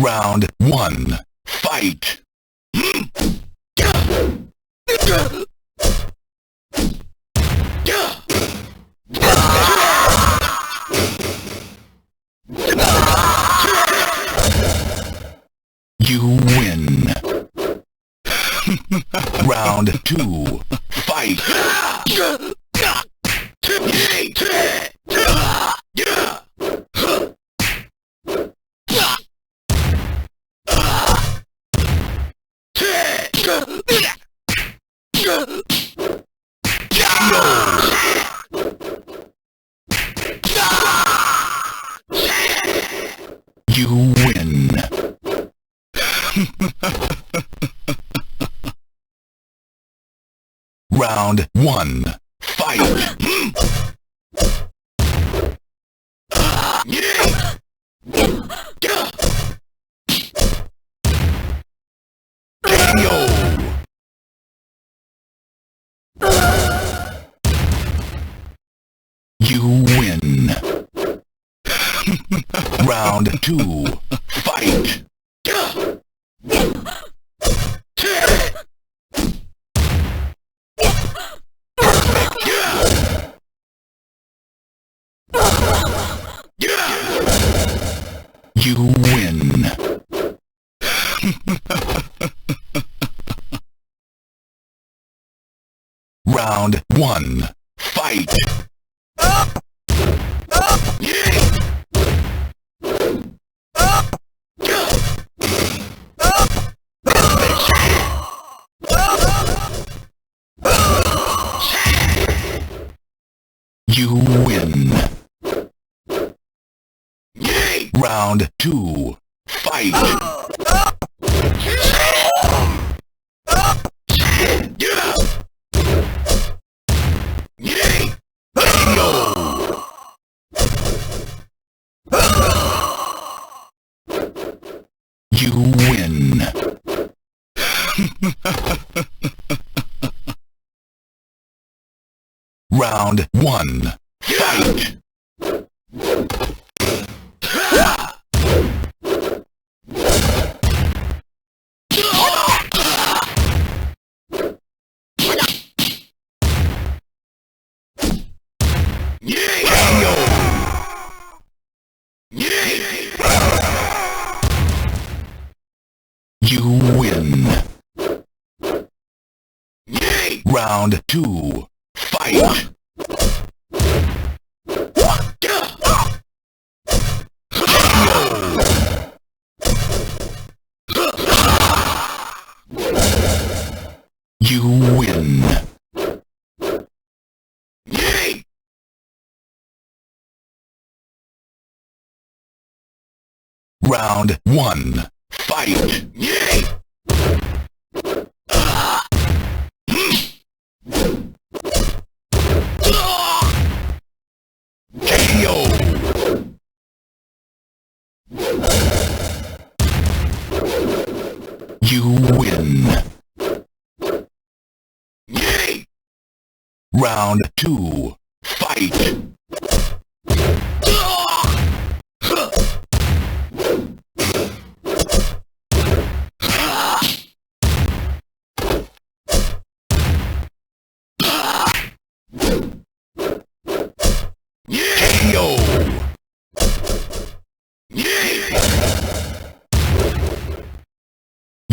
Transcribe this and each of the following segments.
Round 1. Fight! You win. Round 2. Fight! You win. Round 1. Fight! KO! You win. Round 2. Fight! You win. Round 1. Fight! You win. Round 2. Fight! You win. Round 1. Fight! You win. Round 2. Fight! You win. Round 1. Fight! KO! You win. Round 2. Fight! KO!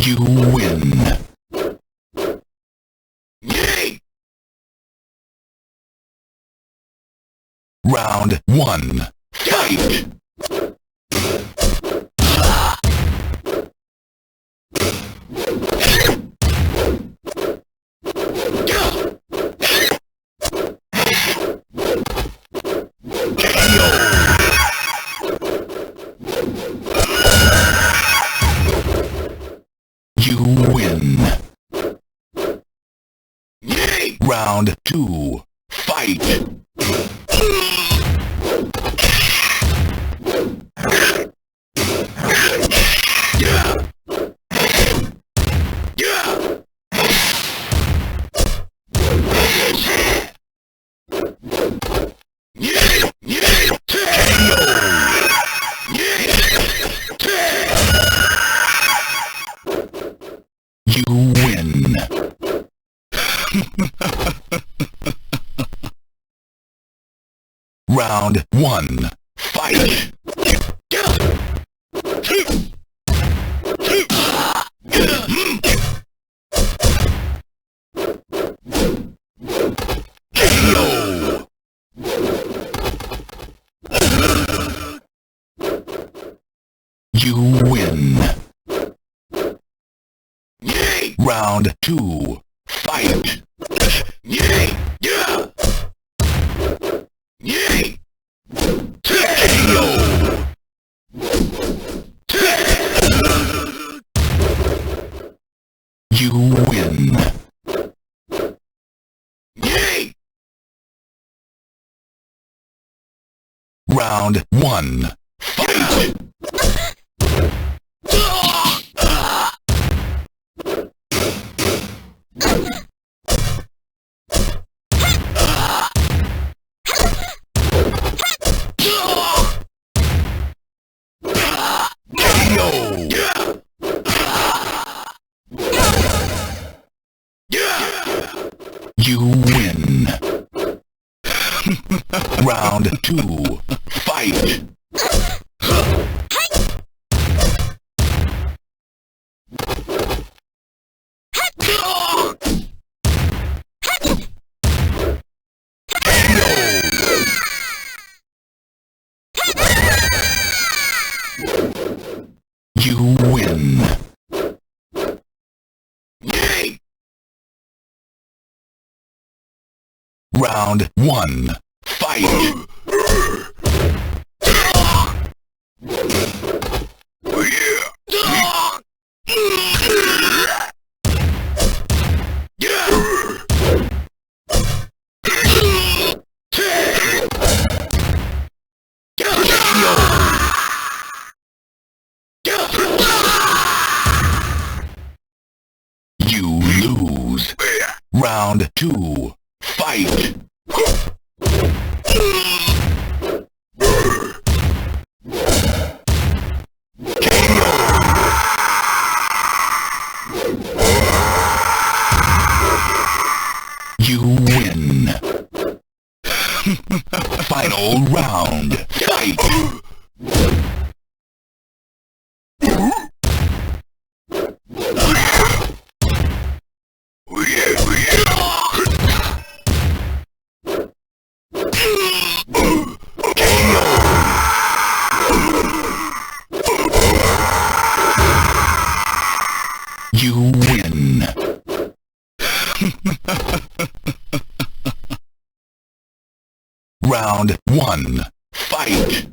You win. Round 1. Fight! You win. Round 2. Fight! KO! Round 1. Fight! KO! You win. Yay! Round 2. Fight! Yay! Yeah! Yay! KO! You win. Yay! Round 1. Fight! You win. Round 2. Fight! You win. Yay! Round 1. Fight! You lose. Round 2. Fight! You win. Final round. Fight! You win. Round 1. Fight!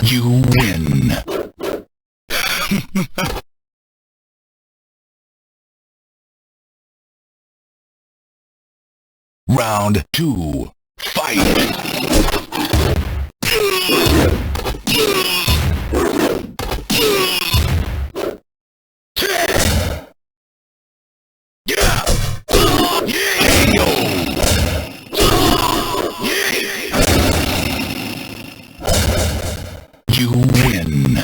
You win. Round 2. Fight! You win.